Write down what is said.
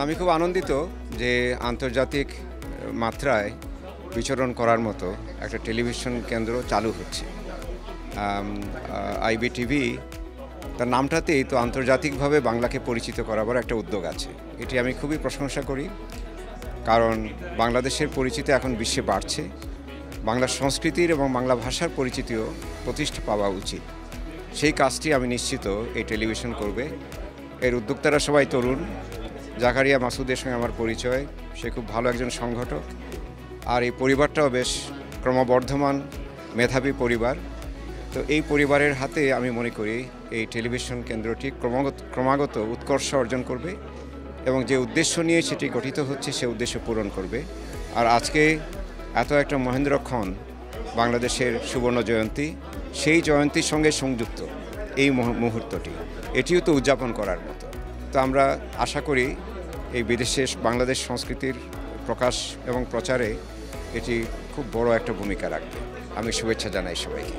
আমি খুব আনন্দিত যে আন্তর্জাতিক মাত্রায় বিচরণ করার মতো একটা টেলিভিশন কেন্দ্র চালু হচ্ছে। আইবিটিভি তার নামটাতেই তো আন্তর্জাতিকভাবে বাংলাকে পরিচিত করাবার একটা উদ্যোগ আছে। এটি আমি খুবই প্রশংসা করি, কারণ বাংলাদেশের পরিচিতি এখন বিশ্বে বাড়ছে। বাংলা সংস্কৃতির এবং বাংলা ভাষার পরিচিতিও প্রতিষ্ঠা পাওয়া উচিত। সেই কাজটি আমি নিশ্চিত এই টেলিভিশন করবে। এর উদ্যোক্তারা সবাই তরুণ। জাকারিয়া মাসুদের সঙ্গে আমার পরিচয়, সে খুব ভালো একজন সংগঠক। আর এই পরিবারটাও বেশ ক্রমবর্ধমান মেধাবী পরিবার। তো এই পরিবারের হাতে আমি মনে করি এই টেলিভিশন কেন্দ্রটি ক্রমাগত উৎকর্ষ অর্জন করবে এবং যে উদ্দেশ্য নিয়ে সেটি গঠিত হচ্ছে সে উদ্দেশ্য পূরণ করবে। আর আজকে এত একটা মহেন্দ্রক্ষণ বাংলাদেশের সুবর্ণ জয়ন্তী, সেই জয়ন্তীর সঙ্গে সংযুক্ত এই মুহূর্তটি, এটিও তো উদযাপন করার মতো। তো আমরা আশা করি এই বিদেশে বাংলাদেশ সংস্কৃতির প্রকাশ এবং প্রচারে এটি খুব বড় একটা ভূমিকা রাখবে। আমি শুভেচ্ছা জানাই সবাইকে।